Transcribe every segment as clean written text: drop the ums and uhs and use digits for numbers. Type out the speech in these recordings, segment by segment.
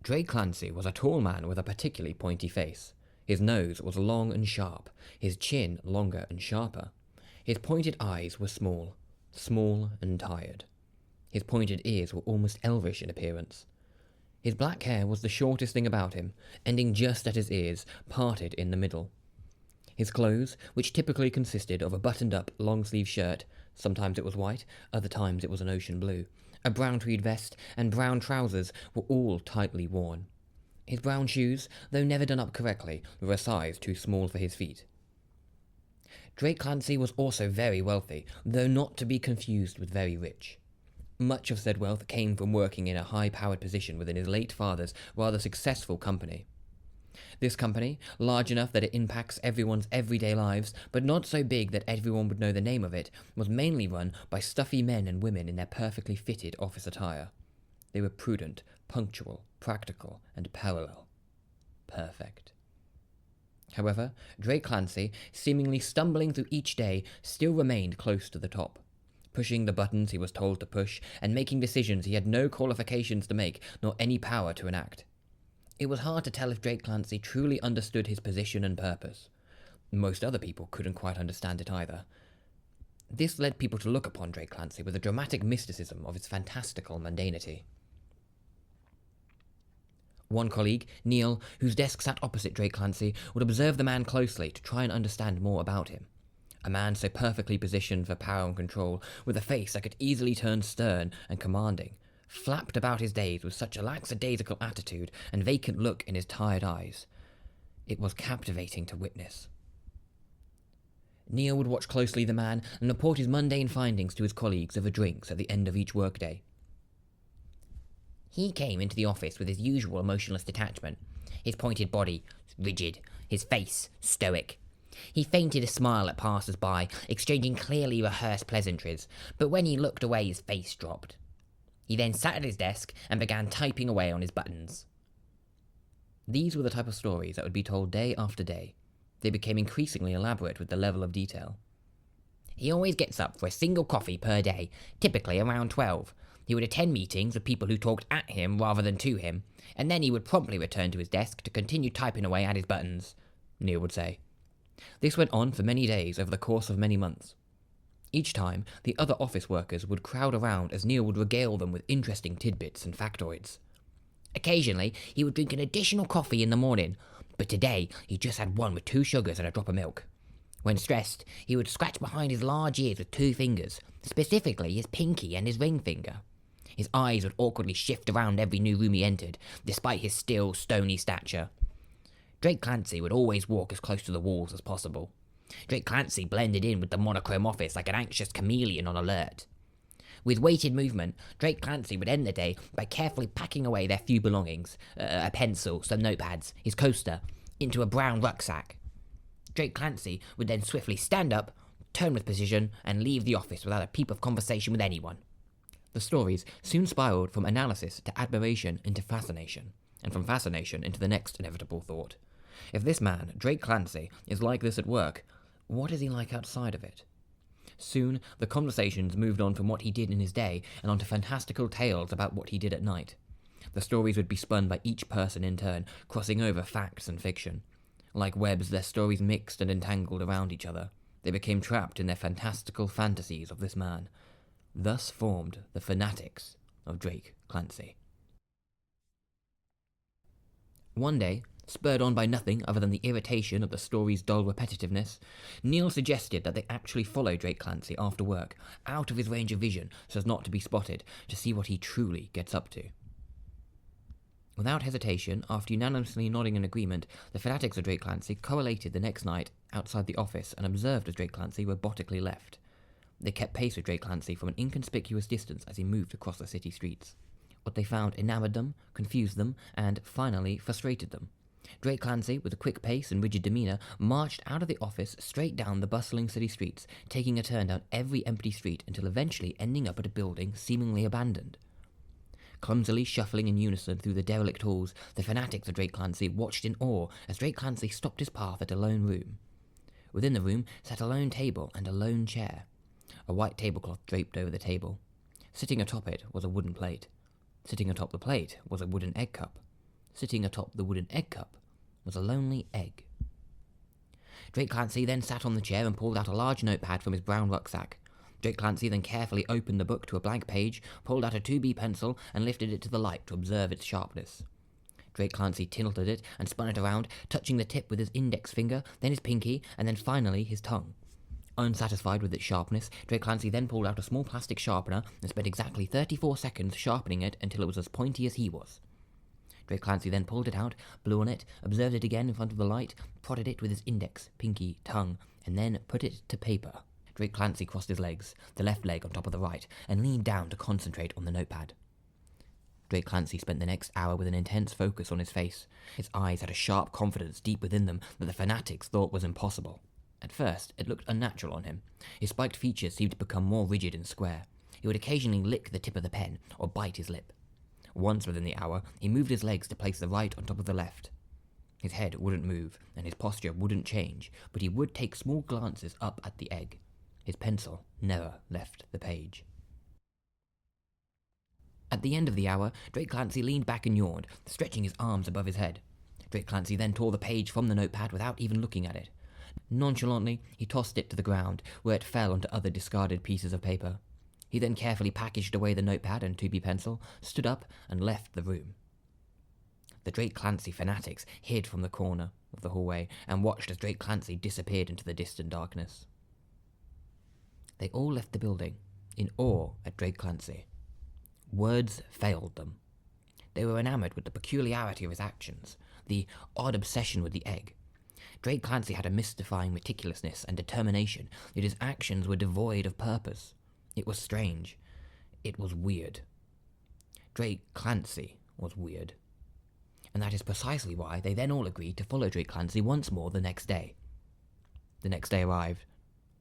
Drake Clancy was a tall man with a particularly pointy face. His nose was long and sharp, his chin longer and sharper. His pointed eyes were small, small and tired. His pointed ears were almost elvish in appearance. His black hair was the shortest thing about him, ending just at his ears, parted in the middle. His clothes, which typically consisted of a buttoned-up, long-sleeved shirt, sometimes it was white, other times it was an ocean blue, a brown tweed vest, and brown trousers, were all tightly worn. His brown shoes, though never done up correctly, were a size too small for his feet. Drake Clancy was also very wealthy, though not to be confused with very rich. Much of said wealth came from working in a high-powered position within his late father's rather successful company. This company, large enough that it impacts everyone's everyday lives, but not so big that everyone would know the name of it, was mainly run by stuffy men and women in their perfectly fitted office attire. They were prudent, punctual, practical, and parallel. Perfect. However, Drake Clancy, seemingly stumbling through each day, still remained close to the top, pushing the buttons he was told to push, and making decisions he had no qualifications to make, nor any power to enact. It was hard to tell if Drake Clancy truly understood his position and purpose. Most other people couldn't quite understand it either. This led people to look upon Drake Clancy with a dramatic mysticism of its fantastical mundanity. One colleague, Neil, whose desk sat opposite Drake Clancy, would observe the man closely to try and understand more about him. A man so perfectly positioned for power and control, with a face that could easily turn stern and commanding, flapped about his days with such a lackadaisical attitude and vacant look in his tired eyes. It was captivating to witness. Neil would watch closely the man and report his mundane findings to his colleagues over drinks at the end of each workday. He came into the office with his usual emotionless detachment, his pointed body rigid, his face stoic. He feinted a smile at passers-by, exchanging clearly rehearsed pleasantries, but when he looked away his face dropped. He then sat at his desk and began typing away on his buttons. These were the type of stories that would be told day after day. They became increasingly elaborate with the level of detail. He always gets up for a single coffee per day, typically around 12. He would attend meetings with people who talked at him rather than to him, and then he would promptly return to his desk to continue typing away at his buttons, Neil would say. This went on for many days over the course of many months. Each time, the other office workers would crowd around as Neil would regale them with interesting tidbits and factoids. Occasionally, he would drink an additional coffee in the morning, but today he just had one with 2 sugars and a drop of milk. When stressed, he would scratch behind his large ears with 2 fingers, specifically his pinky and his ring finger. His eyes would awkwardly shift around every new room he entered, despite his still, stony stature. Drake Clancy would always walk as close to the walls as possible. Drake Clancy blended in with the monochrome office like an anxious chameleon on alert. With weighted movement, Drake Clancy would end the day by carefully packing away their few belongings, a pencil, some notepads, his coaster, into a brown rucksack. Drake Clancy would then swiftly stand up, turn with precision, and leave the office without a peep of conversation with anyone. The stories soon spiraled from analysis to admiration into fascination, and from fascination into the next inevitable thought. If this man, Drake Clancy, is like this at work, what is he like outside of it? Soon, the conversations moved on from what he did in his day and onto fantastical tales about what he did at night. The stories would be spun by each person in turn, crossing over facts and fiction. Like webs, their stories mixed and entangled around each other. They became trapped in their fantastical fantasies of this man. Thus formed the Fanatics of Drake Clancy. One day, spurred on by nothing other than the irritation of the story's dull repetitiveness, Neil suggested that they actually follow Drake Clancy after work, out of his range of vision so as not to be spotted, to see what he truly gets up to. Without hesitation, after unanimously nodding in agreement, the Fanatics of Drake Clancy correlated the next night outside the office and observed as Drake Clancy robotically left. They kept pace with Drake Clancy from an inconspicuous distance as he moved across the city streets. What they found enamored them, confused them, and, finally, frustrated them. Drake Clancy, with a quick pace and rigid demeanour, marched out of the office straight down the bustling city streets, taking a turn down every empty street until eventually ending up at a building seemingly abandoned. Clumsily shuffling in unison through the derelict halls, the Fanatics of Drake Clancy watched in awe as Drake Clancy stopped his path at a lone room. Within the room sat a lone table and a lone chair. A white tablecloth draped over the table. Sitting atop it was a wooden plate. Sitting atop the plate was a wooden egg cup. Sitting atop the wooden egg cup was a lonely egg. Drake Clancy then sat on the chair and pulled out a large notepad from his brown rucksack. Drake Clancy then carefully opened the book to a blank page, pulled out a 2B pencil, and lifted it to the light to observe its sharpness. Drake Clancy tilted it and spun it around, touching the tip with his index finger, then his pinky, and then finally his tongue. Unsatisfied with its sharpness, Drake Clancy then pulled out a small plastic sharpener and spent exactly 34 seconds sharpening it until it was as pointy as he was. Drake Clancy then pulled it out, blew on it, observed it again in front of the light, prodded it with his index, pinky, tongue, and then put it to paper. Drake Clancy crossed his legs, the left leg on top of the right, and leaned down to concentrate on the notepad. Drake Clancy spent the next hour with an intense focus on his face. His eyes had a sharp confidence deep within them that the Fanatics thought was impossible. At first, it looked unnatural on him. His spiked features seemed to become more rigid and square. He would occasionally lick the tip of the pen, or bite his lip. Once within the hour, he moved his legs to place the right on top of the left. His head wouldn't move, and his posture wouldn't change, but he would take small glances up at the egg. His pencil never left the page. At the end of the hour, Drake Clancy leaned back and yawned, stretching his arms above his head. Drake Clancy then tore the page from the notepad without even looking at it. Nonchalantly, he tossed it to the ground, where it fell onto other discarded pieces of paper. He then carefully packaged away the notepad and 2B pencil, stood up, and left the room. The Drake Clancy fanatics hid from the corner of the hallway and watched as Drake Clancy disappeared into the distant darkness. They all left the building, in awe at Drake Clancy. Words failed them. They were enamored with the peculiarity of his actions, the odd obsession with the egg. Drake Clancy had a mystifying meticulousness and determination, yet his actions were devoid of purpose. It was strange. It was weird. Drake Clancy was weird. And that is precisely why they then all agreed to follow Drake Clancy once more the next day. The next day arrived.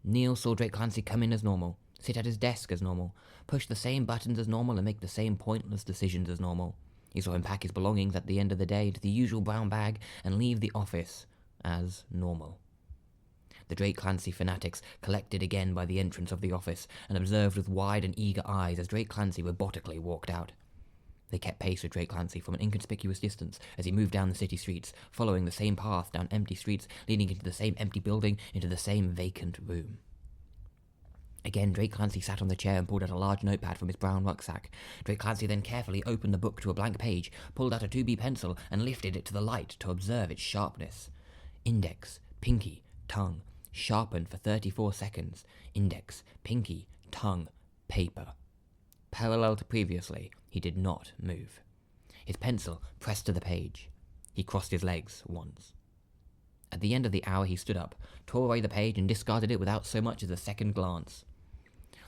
Neil saw Drake Clancy come in as normal, sit at his desk as normal, push the same buttons as normal and make the same pointless decisions as normal. He saw him pack his belongings at the end of the day into the usual brown bag and leave the office as normal. The Drake Clancy fanatics collected again by the entrance of the office and observed with wide and eager eyes as Drake Clancy robotically walked out. They kept pace with Drake Clancy from an inconspicuous distance as he moved down the city streets, following the same path down empty streets, leading into the same empty building, into the same vacant room. Again, Drake Clancy sat on the chair and pulled out a large notepad from his brown rucksack. Drake Clancy then carefully opened the book to a blank page, pulled out a 2B pencil, and lifted it to the light to observe its sharpness. Index, pinky, tongue, sharpened for 34 seconds. Index, pinky, tongue, paper. Parallel to previously, he did not move. His pencil pressed to the page. He crossed his legs once. At the end of the hour, he stood up, tore away the page, and discarded it without so much as a second glance.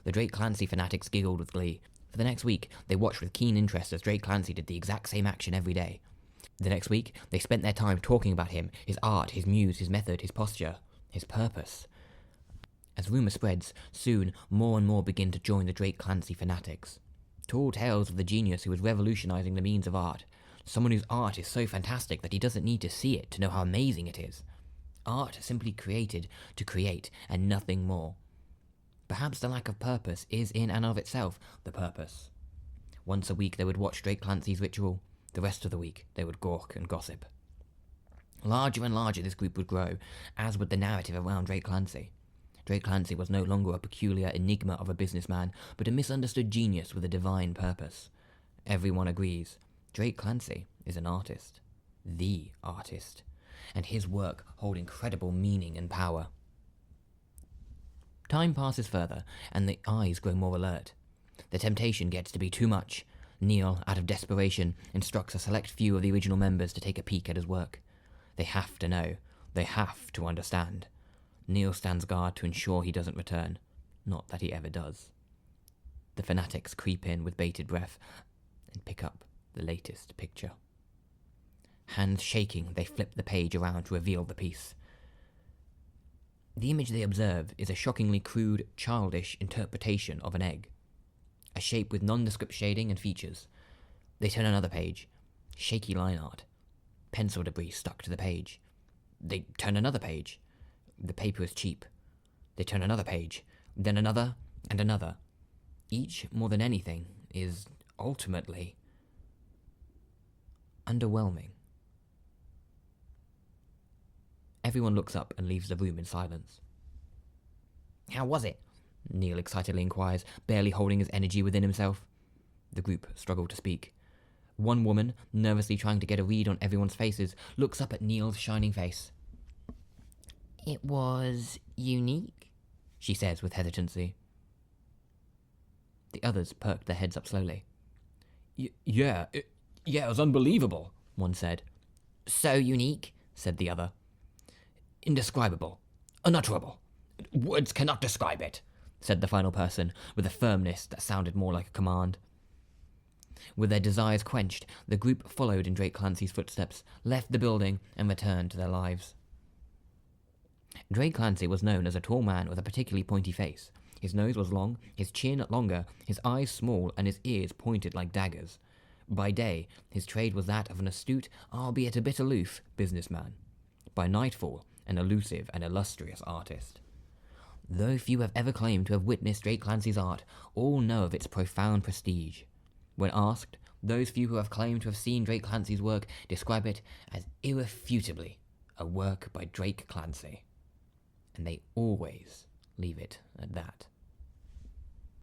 The Drake Clancy fanatics giggled with glee. For the next week, they watched with keen interest as Drake Clancy did the exact same action every day. The next week, they spent their time talking about him, his art, his muse, his method, his posture, his purpose. As rumour spreads, soon more and more begin to join the Drake Clancy fanatics. Tall tales of the genius who is revolutionising the means of art. Someone whose art is so fantastic that he doesn't need to see it to know how amazing it is. Art simply created to create, and nothing more. Perhaps the lack of purpose is in and of itself the purpose. Once a week they would watch Drake Clancy's ritual. The rest of the week they would gawk and gossip. Larger and larger this group would grow, as would the narrative around Drake Clancy. Drake Clancy was no longer a peculiar enigma of a businessman, but a misunderstood genius with a divine purpose. Everyone agrees, Drake Clancy is an artist. The artist. And his work hold incredible meaning and power. Time passes further, and the eyes grow more alert. The temptation gets to be too much. Neil, out of desperation, instructs a select few of the original members to take a peek at his work. They have to know. They have to understand. Neil stands guard to ensure he doesn't return. Not that he ever does. The fanatics creep in with bated breath and pick up the latest picture. Hands shaking, they flip the page around to reveal the piece. The image they observe is a shockingly crude, childish interpretation of an egg. A shape with nondescript shading and features. They turn another page. Shaky line art. Pencil debris stuck to the page. They turn another page. The paper is cheap. They turn another page. Then another and another. Each, more than anything, is ultimately underwhelming. Everyone looks up and leaves the room in silence. How was it? Neil excitedly inquires, barely holding his energy within himself. The group struggle to speak. One woman, nervously trying to get a read on everyone's faces, looks up at Neil's shining face. It was unique, she says with hesitancy. The others perked their heads up slowly. Yeah, it was unbelievable, one said. So unique, said the other. Indescribable. Unutterable. Words cannot describe it, said the final person, with a firmness that sounded more like a command. With their desires quenched, the group followed in Drake Clancy's footsteps, left the building, and returned to their lives. Drake Clancy was known as a tall man with a particularly pointy face. His nose was long, his chin longer, his eyes small, and his ears pointed like daggers. By day, his trade was that of an astute, albeit a bit aloof, businessman. By nightfall, an elusive and illustrious artist. Though few have ever claimed to have witnessed Drake Clancy's art, all know of its profound prestige. When asked, those few who have claimed to have seen Drake Clancy's work describe it as irrefutably a work by Drake Clancy. And they always leave it at that.